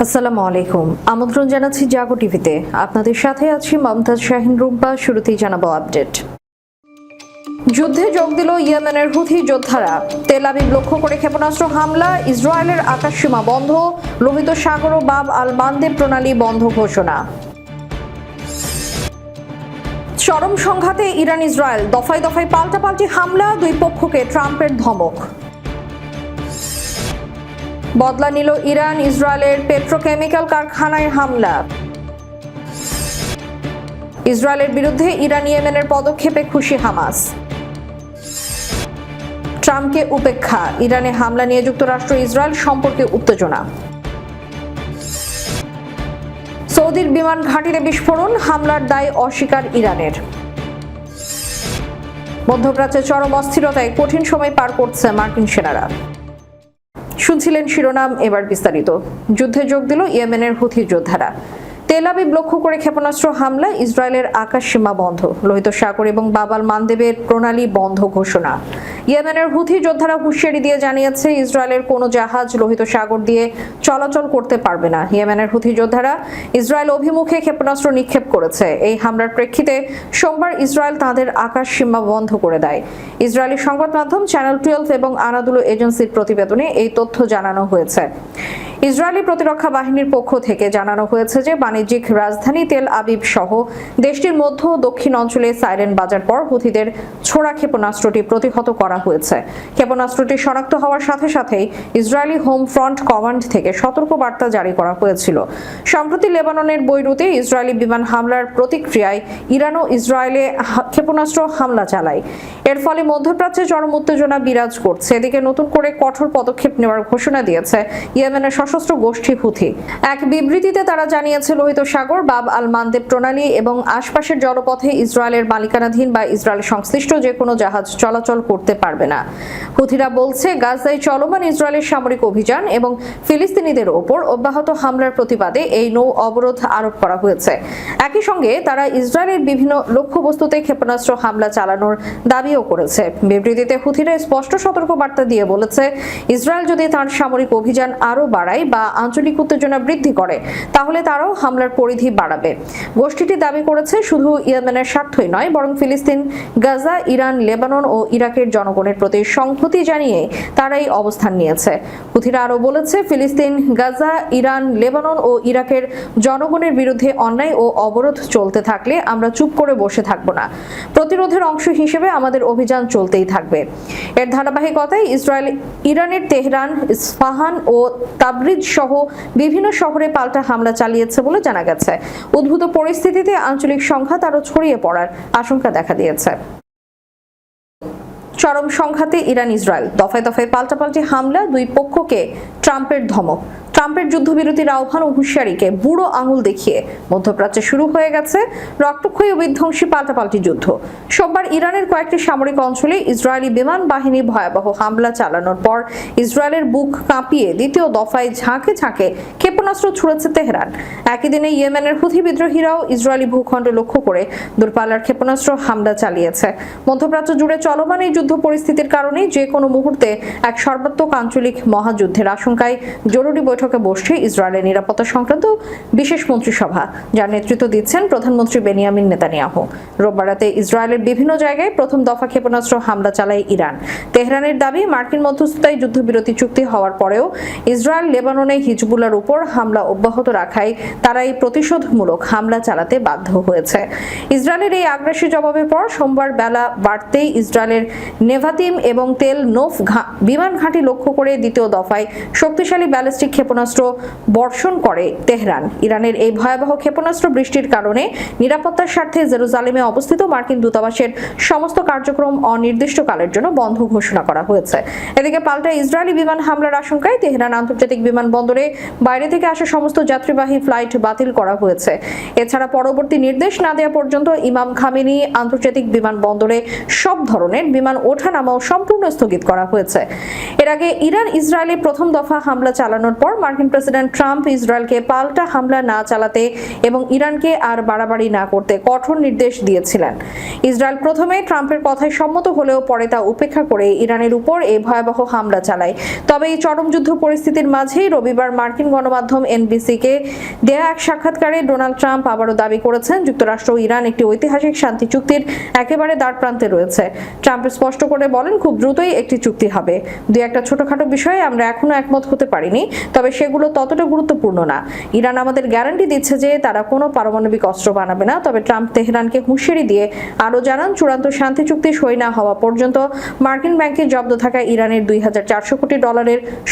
আসসালামু আলাইকুম। আমন্ত্রণ জানাচ্ছি জাগো টিভিতে। আপনাদের সাথে আছি মমতাজ শাহিন রুম্পা। শুরুতেই জানাবো আপডেট। যুদ্ধে যোগ দিল ইয়েমেনের হুথি যোদ্ধারা। তেল আবিব লক্ষ্য করে ক্ষেপণাস্ত্র হামলা, ইসরায়েলের আকাশসীমা বন্ধ, লোহিত সাগর ও বাব আল মানদেব প্রণালী বন্ধ ঘোষণা। চরম সংঘাতে ইরান ইসরায়েল, দফায় দফায় পাল্টাপাল্টি হামলা, দুই পক্ষকে ট্রাম্পের ধমক। বদলা নিল ইরান ইসরায়েলের পেট্রোকেমিক্যাল কারখানায় হামলা। ইসরায়েলের বিরুদ্ধে ইরান ইয়েমেনের পদক্ষেপে খুশি হামাস। ট্রাম্পকে উপেক্ষা, ইরানে হামলা নিয়ে যুক্তরাষ্ট্র ইসরায়েল সম্পর্কে উত্তেজনা। সৌদির বিমান ঘাঁটিতে বিস্ফোরণ, হামলার দায় অস্বীকার ইরানের। মধ্যপ্রাচ্যে চরম অস্থিরতায় কঠিন সময় পার করছে মার্কিন সেনারা। শুনছিলেন শিরোনাম, এবার বিস্তারিত। যুদ্ধে যোগ দিল ইয়েমেনের হুথি যোদ্ধারা। তেল আবিব লক্ষ্য করে ক্ষেপণাস্ত্র হামলা, ইসরায়েলের আকাশসীমা বন্ধ, লোহিত সাগর এবং বাব আল মানদেবের প্রণালী বন্ধ ঘোষণা। ইয়েমেনের হুথি যোদ্ধারা হুঁশিয়ারি দিয়ে জানিয়েছে ইসরায়েলের কোনো জাহাজ লোহিত সাগর দিয়ে চলাচল করতে পারবে না। ইয়েমেনের হুথি যোদ্ধারা ইসরায়েল অভিমুখে ক্ষেপণাস্ত্র নিক্ষেপ করেছে। এই হামলার প্রেক্ষিতে সোমবার ইসরায়েল তাদের আকাশসীমা বন্ধ করে দেয়। ইসরায়েলি সংবাদ মাধ্যম চ্যানেল 12 এবং আনাদুলু এজেন্সির প্রতিবেদনে এই তথ্য জানানো হয়েছে। ইসরায়েলি প্রতিরক্ষা বাহিনীর পক্ষ থেকে জানানো হয়েছে যে বাণিজ্যিক রাজধানী তেল আবিব সহ দেশটির মধ্য ও দক্ষিণ অঞ্চলে সাইরেন বাজার পর হুথিদের ছোড়া ক্ষেপণাস্ত্রটি প্রতিহত করা হয়েছে। ক্ষেপণাস্ত্রটি শনাক্ত হওয়ার সাথে সাথেই ইসরায়েলি হোম ফ্রন্ট কমান্ড থেকে সতর্ক বার্তা জারি করা হয়েছিল। সম্প্রতি লেবাননের বৈরুতে ইসরায়েলি বিমান হামলার প্রতিক্রিয়ায় ইরানও ইসরায়েলে ক্ষেপণাস্ত্র হামলা চালায়। এর ফলে মধ্যপ্রাচ্যে চরম উত্তেজনা বিরাজ করছে। এদিকে নতুন করে কঠোর পদক্ষেপ নেওয়ার ঘোষণা দিয়েছে ইয়েমেনের সশস্ত্র গোষ্ঠী হুথি। এক বিবৃতিতে তারা জানিয়েছে লোহিত সাগর, বাব আল মানদেব প্রণালী এবং আশপাশের জলপথে ইসরায়েলের মালিকানাধীন বা ইসরায়েল সংশ্লিষ্ট যে কোনো জাহাজ চলাচল করতে পারবে না। হুথিরা বলছে গাজায় চলমান ইসরায়েলের সামরিক অভিযান এবং ফিলিস্তিনিদের ওপর অব্যাহত হামলার প্রতিবাদে এই নৌ অবরোধ আরোপ করা হয়েছে। একই সঙ্গে তারা ইসরায়েলের বিভিন্ন লক্ষ্যবস্তুতে ক্ষেপণাস্ত্র হামলা চালানোর দাবিও করেছে। বিবৃতিতে হুথিরা স্পষ্ট সতর্ক বার্তা দিয়ে বলেছে, ইসরায়েল যদি তার সামরিক অভিযান আরও বাড়ায় বা আঞ্চলিক উত্তেজনা বৃদ্ধি করে তাহলে তারাও হামলার পরিধি বাড়াবে। গোষ্ঠীটি দাবি করেছে শুধু ইয়েমেনের স্বার্থই নয়, বরং ফিলিস্তিন, গাজা, ইরান, লেবানন ও ইরাকের জনগণের প্রতি সংহতি জানিয়ে তারা এই অবস্থান নিয়েছে। হুথিরা আরও বলেছে, ফিলিস্তিন, গাজা, ইরান, লেবানন ও ইরাকের জনগণের বিরুদ্ধে অন্যায় ও অবরোধ চলতে থাকলে আমরা চুপ করে বসে থাকব না। প্রতিরোধের অংশ হিসেবে আমাদের অভিযান চলতেই থাকবে। এর ধারাবাহিকতায় ইসরায়েল ইরানের তেহরান, ইস্পাহান ও তাবরিজ সহ বিভিন্ন শহরে পাল্টা হামলা চালিয়েছে বলে জানা গেছে। উদ্ভূত পরিস্থিতিতে আঞ্চলিক সংঘাত আরও ছড়িয়ে পড়ার আশঙ্কা দেখা দিয়েছে। চরম সংঘাতে ইরান ইসরায়েল, দফায় দফায় পাল্টাপাল্টি হামলা, দুই পক্ষকে ট্রাম্পের ধমক। ট্রাম্পের যুদ্ধবিরতির আহ্বান ও হুঁশিয়ারিকে বুড়ো আঙুল দেখিয়ে মধ্যপ্রাচ্যে শুরু হয়ে গেছে রক্তক্ষয়ী ও বিধ্বংসী পাল্টাপাল্টি যুদ্ধ। সোমবার ইরানের কয়েকটি সামরিক অঞ্চলে ইসরায়েলি বিমান বাহিনী ভয়াবহ হামলা চালানোর পর ইসরায়েলের বুক কাঁপিয়ে দ্বিতীয় দফায় ঝাঁকে ঝাঁকে ক্ষেপণাস্ত্র ছুড়েছে তেহরান। একই দিনে ইয়েমেনের হুথি বিদ্রোহীরাও ইসরায়েলি ভূখণ্ড লক্ষ্য করে দূরপাল্লার ক্ষেপণাস্ত্র হামলা চালিয়েছে। মধ্যপ্রাচ্য জুড়ে চলমান এই যুদ্ধ পরিস্থিতির কারণে যে কোনো মুহূর্তে এক সর্বাত্মক আঞ্চলিক মহাযুদ্ধের আশঙ্কায় জরুরি বৈঠকে বসছে ইসরায়েলের নিরাপত্তা সংক্রান্ত বিশেষ মন্ত্রিসভা, যার নেতৃত্ব দিচ্ছেন প্রধানমন্ত্রী বেনিয়ামিন নেতানিয়াহু। রোববার রাতে ইসরায়েলের বিভিন্ন জায়গায় প্রথম দফা ক্ষেপণাস্ত্র হামলা চালায় ইরান। তেহরানের দাবি, মার্কিন মধ্যস্থতায় যুদ্ধবিরতি চুক্তি হওয়ার পরেও ইসরায়েল লেবাননে হিজবুল্লাহর উপর হামলা অব্যাহত রাখায় তারা এই প্রতিশোধমূলক হামলা চালাতে বাধ্য হয়েছে। ইসরায়েলের এই আগ্রাসী জবাবের পর সোমবার বেলা বাড়তেই ইসরায়েলের নেভাতিম এবং তেল নোফ বিমান ঘাঁটি লক্ষ্য করে দ্বিতীয় দফায় শক্তিশালী ব্যালিস্টিক ক্ষেপণাস্ত্র বর্ষণ করে তেহরান। ইরানের এই ভয়াবহ ক্ষেপণাস্ত্র বৃষ্টির কারণে নিরাপত্তার স্বার্থে জেরুজালেমে অবস্থিত মার্কিন দূতাবাসের সমস্ত কার্যক্রম অনির্দিষ্টকালের জন্য বন্ধ ঘোষণা করা হয়েছে। এদিকে পাল্টা ইসরায়েলি বিমান হামলার আশঙ্কায় তেহরান আন্তর্জাতিক বিমানবন্দরে বাইরে থেকে আসা সমস্ত যাত্রীবাহী ফ্লাইট বাতিল করা হয়েছে। এছাড়া পরবর্তী নির্দেশ না দেওয়া পর্যন্ত ইমাম খামেনি আন্তর্জাতিক বিমানবন্দরে সব ধরনের বিমান ওঠানামাও সম্পূর্ণ স্থগিত করা হয়েছে। এর আগে ইরান ইসরায়েলে প্রথম দফা হামলা চালানোর পর মার্কিন প্রেসিডেন্ট ট্রাম্প ইসরায়েলকে পাল্টা হামলা না চালাতে এবং ইরানকে আর বাড়াবাড়ি না করতে কঠোর নির্দেশ দিয়েছিলেন। ইসরায়েল প্রথমে ট্রাম্পের কথায় সম্মত হলেও পরে তা উপেক্ষা করে ইরানের উপর এই ভয়াবহ হামলা চালায়। তবে এই চরম যুদ্ধ পরিস্থিতির মাঝেই রবিবার মার্কিন গণমাধ্যম এনবিসিকে দেয়া এক সাক্ষাৎকারে ডোনাল্ড ট্রাম্প আবারও দাবি করেছেন যুক্তরাষ্ট্র ও ইরান একটি ঐতিহাসিক শান্তি চুক্তির একেবারে দ্বারপ্রান্তে রয়েছে। ট্রাম্প স্পষ্ট করে বলেন, খুব দ্রুতই একটি চুক্তি হবে। দুই একটা ছোটখাটো বিষয়ে আমরা এখনো একমত হতে পারিনি, তবে সেগুলো ততটা গুরুত্বপূর্ণ না। ইরান আমাদের গ্যারান্টি দিচ্ছে যে তারা কোনো পারমাণবিক অস্ত্র বানাবে না। তবে ট্রাম্প তেহরানকে হুঁশিয়ারি দিয়ে আরও জানান, চূড়ান্ত শান্তি চুক্তি সই না হওয়া পর্যন্ত মার্কিন ব্যাংকে জব্দ থাকা ইরানের $2,400 কোটি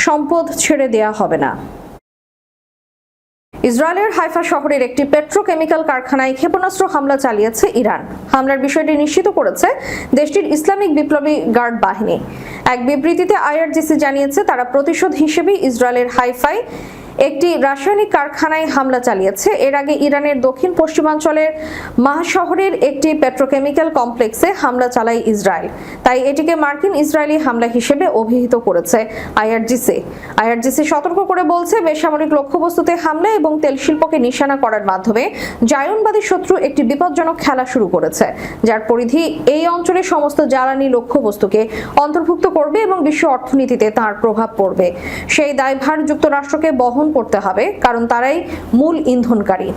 সম্পদ ছেড়ে দেয়া হবে না। ইসরায়েলের হাইফা শহরের একটি পেট্রোকেমিক্যাল কারখানায় ক্ষেপণাস্ত্র হামলা চালিয়েছে ইরান। হামলার বিষয়টি নিশ্চিত করেছে দেশটির ইসলামিক বিপ্লবী গার্ড বাহিনী। এক বিবৃতিতে আইআরজিসি জানিয়েছে, তারা প্রতিশোধ হিসেবে ইসরায়েলের হাইফায় একটি রাসায়নিক কারখানায় হামলা চালিয়েছে। এর আগে ইরানের দক্ষিণ পশ্চিমাঞ্চলের মাহ শহরের একটি পেট্রোকেমিক্যাল কমপ্লেক্সে হামলা চালায় ইসরায়েল। তাই এটিকে মার্কিন ইসরায়েলি হামলা হিসেবে অভিহিত করেছে আইআরজিসি সতর্ক করে বলছে, বেসামরিক লক্ষ্যবস্তুতে হামলা এবং তেল শিল্পকে নিশানা করার মাধ্যমে জায়নবাদী শত্রু একটি বিপজ্জনক খেলা শুরু করেছে, যার পরিধি এই অঞ্চলের সমস্ত জ্বালানি লক্ষ্যবস্তুকে অন্তর্ভুক্ত করবে এবং বিশ্ব অর্থনীতিতে তার প্রভাব পড়বে। সেই দায়ভার যুক্তরাষ্ট্রকে বহন করতে হবে, কারণ তারাই মূল ইন্ধনকারী।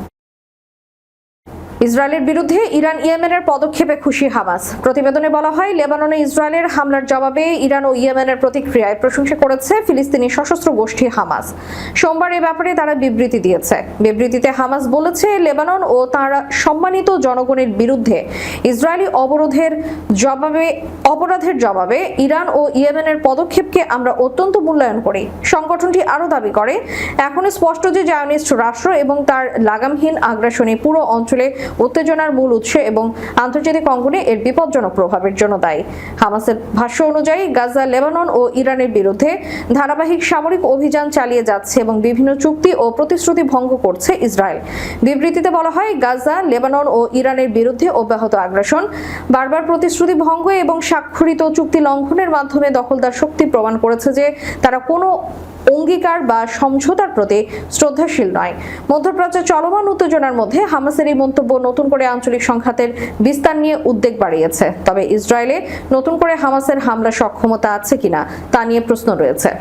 ইসরায়েলের বিরুদ্ধে ইরান ইয়েমেনের পদক্ষেপে খুশি হামাস। প্রতিবেদনে বলা হয়, লেবাননে ইসরায়েলের হামলার জবাবে ইরান ও ইয়েমেনের প্রতিক্রিয়ায় প্রশংসা করেছে ফিলিস্তিনি সশস্ত্র গোষ্ঠী হামাস। সোমবার এ ব্যাপারে তারা বিবৃতি দিয়েছে। বিবৃতিতে হামাস বলেছে, লেবানন ও তার সম্মানিত জনগণের বিরুদ্ধে ইসরায়েলি অপরাধের জবাবে ইরান ও ইয়েমেনের পদক্ষেপকে আমরা অত্যন্ত মূল্যায়ন করি। সংগঠনটি আরও দাবি করে, এখন স্পষ্ট যে জায়নিস্ট রাষ্ট্র এবং তার লাগামহীন আগ্রাসনে পুরো অঞ্চলে উত্তেজনার মূল উৎস এবং আন্তর্জাতিক অঙ্গনে এর বিপজ্জনক প্রভাবের জন্য দায়ী। হামাসের ভাষ্য অনুযায়ী, গাজা, লেবানন ও ইরানের বিরুদ্ধে ধারাবাহিক সামরিক অভিযান চালিয়ে যাচ্ছে এবং বিভিন্ন চুক্তি ও প্রতিশ্রুতি ভঙ্গ করছে ইসরায়েল। বিবৃতিতে বলা হয়, গাজা, লেবানন ও ইরানের বিরুদ্ধে অব্যাহত আগ্রাসন, বারবার প্রতিশ্রুতি ভঙ্গ এবং স্বাক্ষরিত চুক্তি লঙ্ঘনের মাধ্যমে দখলদার শক্তি প্রমাণ করেছে যে তারা কোনো অঙ্গীকার বা সমঝোতার প্রতি শ্রদ্ধাশীল নয়। মধ্যপ্রাচ্যে চলমান উত্তেজনার মধ্যে হামাসের এই মন্তব্য নতুন করে আঞ্চলিক সংঘাতের বিস্তার নিয়ে উদ্বেগ বাড়িয়েছে। তবে ইসরায়েলে নতুন করে হামাসের হামলা সক্ষমতা আছে কিনা তা নিয়ে প্রশ্ন রয়েছে।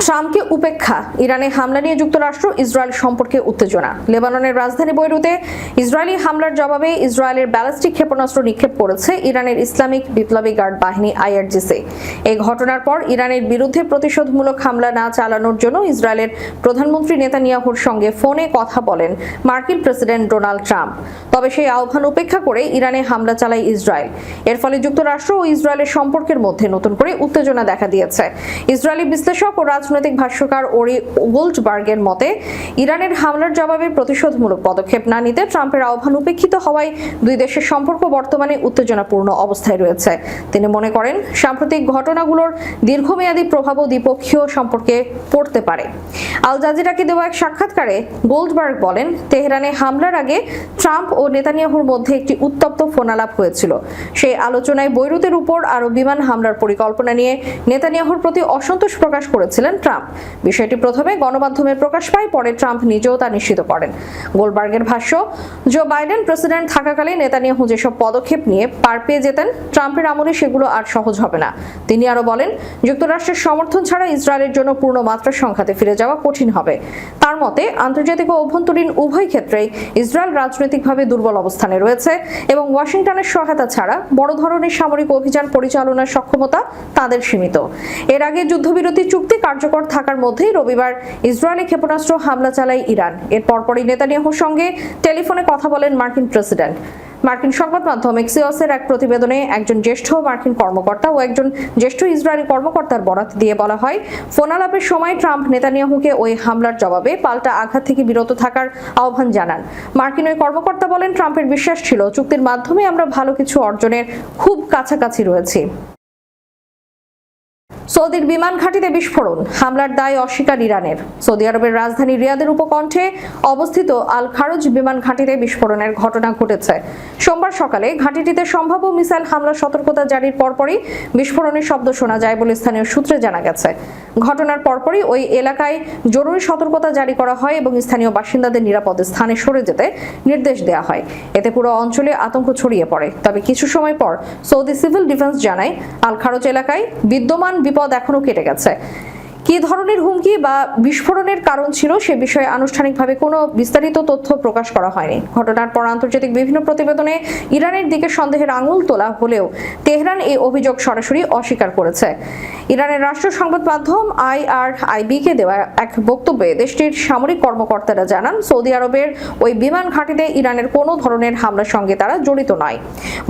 ট্রাম্পকে উপেক্ষা, ইরানে হামলা নিয়ে যুক্তরাষ্ট্র ইসরায়েল সম্পর্কে উত্তেজনা। লেবাননের রাজধানী বৈরুতে ইসরায়েলি হামলার জবাবে ইসরায়েলের ব্যালিস্টিক ক্ষেপণাস্ত্র নিক্ষেপ করেছে ইরানের ইসলামিক বিপ্লবী গার্ড বাহিনী আইআরজিসি। এই ঘটনার পর ইরানের বিরুদ্ধে প্রতিশোধমূলক হামলা না চালানোর জন্য ইসরায়েলের প্রধানমন্ত্রী নেতানিয়াহুর সঙ্গে ফোনে কথা বলেন মার্কিন প্রেসিডেন্ট ডোনাল্ড ট্রাম্প। তবে সেই আহ্বান উপেক্ষা করে ইরানে হামলা চালায় ইসরায়েল। এর ফলে যুক্তরাষ্ট্র ও ইসরায়েলের সম্পর্কের মধ্যে নতুন করে উত্তেজনা দেখা দিয়েছে। ইসরায়েলি বিশ্লেষক ও রাজনৈতিক ভাষ্যকার ওরি গোল্ডবার্গের মতে, ইরানের হামলার জবাবে প্রতিশোধমূলক পদক্ষেপ না নিতে ট্রাম্পের আহ্বান উপেক্ষিত হওয়ায় দুই দেশের সম্পর্ক বর্তমানে উত্তেজনাপূর্ণ অবস্থায় রয়েছে। তিনি মনে করেন, সাম্প্রতিক ঘটনাগুলোর দীর্ঘমেয়াদী প্রভাবও দ্বিপক্ষীয় সম্পর্কে পড়তে পারে। আল জাজিরাকে দেওয়া এক সাক্ষাৎকারে গোল্ডবার্গ বলেন, তেহরানে হামলার আগে ট্রাম্প ও নেতানিয়াহুর মধ্যে একটি উত্তপ্ত ফোনালাপ হয়েছিল। সেই আলোচনায় বৈরুতের উপর আরও বিমান হামলার পরিকল্পনা নিয়ে নেতানিয়াহুর প্রতি অসন্তোষ প্রকাশ করেছিলেন ট্রাম্প। বিষয়টি প্রথমে গণমাধ্যমে প্রকাশ পায়, পরে ট্রাম্প নিজেও তা নিশ্চিত করেন। গোল্ডবার্গের ভাষ্য, জো বাইডেন প্রেসিডেন্ট থাকাকালে নেতানিয়াহু যেসব পদক্ষেপ নিয়ে পার পেয়ে যেতেন, ট্রাম্পের আমলে সেগুলো আর সহজ হবে না। তিনি আরো বলেন, যুক্তরাষ্ট্রের সমর্থন ছাড়া ইসরায়েলের জন্য পূর্ণ মাত্রার সংঘাতে ফিরে যাওয়া কঠিন হবে। তার মতে, আন্তর্জাতিক ও অভ্যন্তরীণ উভয় ক্ষেত্রেই ইসরায়েল রাজনৈতিকভাবে দুর্বল অবস্থানে রয়েছে এবং ওয়াশিংটনের সহায়তা ছাড়া বড় ধরনের সামরিক অভিযান পরিচালনার সক্ষমতা তাদের সীমিত। এর আগে যুদ্ধবিরতি চুক্তি কার্যকর থাকার মধ্যেই রবিবার ইসরায়েলি ক্ষেপণাস্ত্র হামলা চালায় ইরান। এর পরপরই নেতানিয়াহুর সঙ্গে টেলিফোনে কথা বলেন মার্কিন প্রেসিডেন্ট। মার্কিন সংবাদ মাধ্যম এক্সিওসের এক প্রতিবেদনে একজন জ্যেষ্ঠ মার্কিন কর্মকর্তা ও একজন জ্যেষ্ঠ ইসরায়েলি কর্মকর্তার বরাত দিয়ে বলা হয়, ফোনালাপের সময় ট্রাম্প নেতানিয়াহুকে ওই হামলার জবাবে পাল্টা আঘাত থেকে বিরত থাকার আহ্বান জানান। মার্কিন ওই কর্মকর্তা বলেন, ট্রাম্পের বিশ্বাস ছিল, চুক্তির মাধ্যমে আমরা ভালো কিছু অর্জনের খুব কাছাকাছি রয়েছি। সৌদির বিমান ঘাঁটিতে বিস্ফোরণ, হামলার দায় অস্বীকার ইরানের। সৌদি আরবের রাজধানী রিয়াদের উপকণ্ঠে অবস্থিত আল খারজ বিমান ঘাঁটিতে বিস্ফোরণের ঘটনা ঘটেছে। সোমবার সকালে ঘাঁটিটিতে সম্ভাব্য মিসাইল হামলার সতর্কতা জারির পরপরই বিস্ফোরণের শব্দ শোনা যায় বলে স্থানীয় সূত্রে জানা গেছে। ঘটনার পরপরই ওই এলাকায় জরুরি সতর্কতা জারি করা হয় এবং স্থানীয় বাসিন্দাদের নিরাপদ স্থানে সরে যেতে নির্দেশ দেওয়া হয়। এতে পুরো অঞ্চলে আতঙ্ক ছড়িয়ে পড়ে। তবে কিছু সময় পর সৌদি সিভিল ডিফেন্স জানায়, আল খারজ এলাকায় বিদ্যমান বিপদ এখনো কেটে গেছে। কি ধরনের হুমকি বা বিস্ফোরণের কারণ ছিল সে বিষয়ে আনুষ্ঠানিকভাবে কোনো বিস্তারিত তথ্য প্রকাশ করা হয়নি। ঘটনার পর আন্তর্জাতিক বিভিন্ন প্রতিবেদনে ইরানের দিকে সন্দেহের আঙুল তোলা হলেও তেহরান এই অভিযোগ সরাসরি অস্বীকার করেছে। ইরানের রাষ্ট্র সংবাদ মাধ্যম IRIB-কে দেওয়া এক বক্তব্যে দেশটির সামরিক কর্মকর্তারা জানান, সৌদি আরবের ওই বিমান ঘাঁটিতে ইরানের কোনো ধরনের হামলার সঙ্গে তারা জড়িত নয়।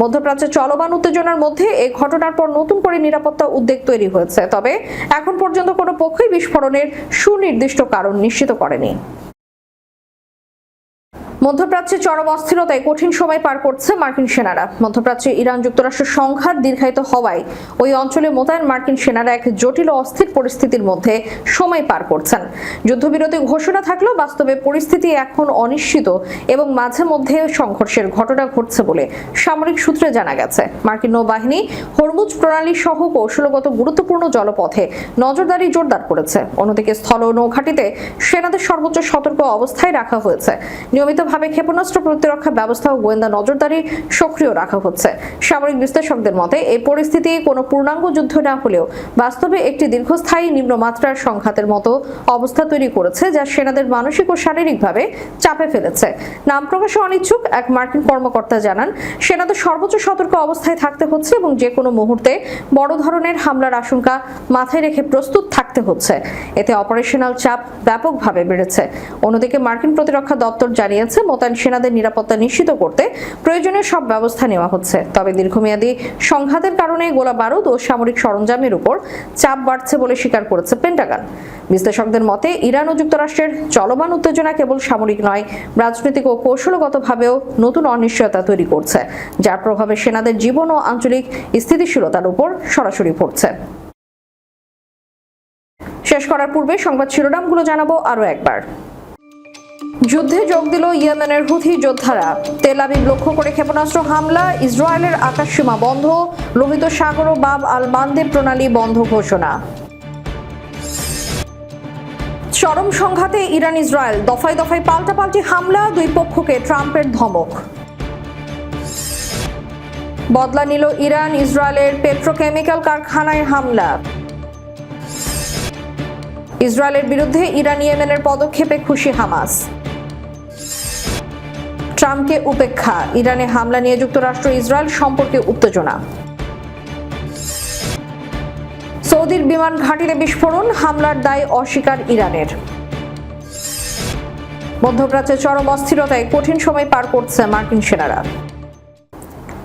মধ্যপ্রাচ্যে চলমান উত্তেজনার মধ্যে এই ঘটনার পর নতুন করে নিরাপত্তা উদ্বেগ তৈরি হয়েছে। তবে এখন পর্যন্ত কোনো পক্ষই বিস্ফোরণের সুনির্দিষ্ট কারণ নিশ্চিত করেনি। মধ্যপ্রাচ্যে চরম অস্থিরতায় কঠিন সময় পার করছে মার্কিন সেনারা। মধ্যপ্রাচ্যে ইরান যুক্তরাষ্ট্র সংঘাত দীর্ঘায়িত হওয়ায় ওই অঞ্চলে মোতায়েন মার্কিন সেনারা এক জটিল ও অস্থির পরিস্থিতির মধ্যে সময় পার করছেন। যুদ্ধবিরতি ঘোষণা থাকলেও বাস্তবে পরিস্থিতি এখন অনিশ্চিত এবং মাঝে মধ্যে সংঘর্ষের ঘটনা ঘটছে বলে সামরিক সূত্রে জানা গেছে। মার্কিন নৌবাহিনী হরমুজ প্রণালী সহ কৌশলগত গুরুত্বপূর্ণ জলপথে নজরদারি জোরদার করেছে। অন্যদিকে স্থল ও নৌঘাটিতে সেনাদের সর্বোচ্চ সতর্ক অবস্থায় রাখা হয়েছে। নিয়মিত ক্ষেপণাস্ত্র প্রতিরক্ষা ব্যবস্থা ও গোয়েন্দা নজরদারি সক্রিয় রাখা হচ্ছে। সামরিক বিশ্লেষকদের মতে এই পরিস্থিতি কোনো পূর্ণাঙ্গ যুদ্ধ না হলেও বাস্তবে একটি দীর্ঘস্থায়ী নিম্নমাত্রার সংঘাতের মতো অবস্থা তৈরি করেছে, যা সেনাদের মানসিক ও শারীরিকভাবে চাপে ফেলেছে। নাম প্রকাশে অনিচ্ছুক এক মার্কিন কর্মকর্তা জানান, সেনাদের সর্বোচ্চ সতর্ক অবস্থায় থাকতে হচ্ছে এবং যে কোনো মুহূর্তে বড় ধরনের হামলার আশঙ্কা মাথায় রেখে প্রস্তুত থাকতে হচ্ছে। এতে অপারেশনাল চাপ ব্যাপকভাবে বেড়েছে। অন্যদিকে মার্কিন প্রতিরক্ষা দপ্তর জানিয়েছে, মোতায়েন সেনাদের নিরাপত্তা নিশ্চিত করতে প্রয়োজনীয় সব ব্যবস্থা নেওয়া হচ্ছে। তবে দীর্ঘমেয়াদী সংঘাতের কারণে গোলা বারুদ ও সামরিক সরঞ্জামের উপর চাপ বাড়ছে বলে স্বীকার করেছে পেন্টাগন। বিশ্লেষকদের মতে ইরান ও যুক্তরাষ্ট্রের চলমান উত্তেজনা কেবল সামরিক নয়, রাজনৈতিক ও কৌশলগতভাবেও নতুন অনিশ্চয়তা তৈরি করছে, যার প্রভাবে সেনাদের জীবন ও আঞ্চলিক স্থিতিশীলতার উপর সরাসরি পড়ছে। শেষ করার পূর্বে সংবাদ শিরোনামগুলো জানাবো আরো একবার। যুদ্ধে যোগ দিল ইয়েমেনের হুথি যোদ্ধারা। তেল আবিব লক্ষ্য করে ক্ষেপণাস্ত্র হামলা, ইসরায়েলের আকাশসীমা বন্ধ, লোহিত সাগর ও বাব আল মানদেব প্রণালী বন্ধ ঘোষণা। চরম সংঘাতে ইরান ইসরায়েল, দফায় দফায় পাল্টাপাল্টি হামলা, দুই পক্ষকে ট্রাম্পের ধমক। বদলা নিল ইরান, ইসরায়েলের পেট্রোকেমিক্যাল কারখানায় হামলা। ইসরায়েলের বিরুদ্ধে ইরান ইয়েমেনের পদক্ষেপে খুশি হামাস। ট্রাম্পকে উপেক্ষা, ইরানে হামলা নিয়ে যুক্তরাষ্ট্র ইসরায়েল সম্পর্কে উত্তেজনা। সৌদির বিমান ঘাঁটিতে বিস্ফোরণ, হামলার দায় অস্বীকার ইরানের। মধ্যপ্রাচ্যে চরম অস্থিরতায় কঠিন সময় পার করছে মার্কিন সেনারা।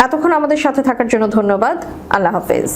এতক্ষণ আমাদের সাথে থাকার জন্য ধন্যবাদ। আল্লাহ হাফেজ।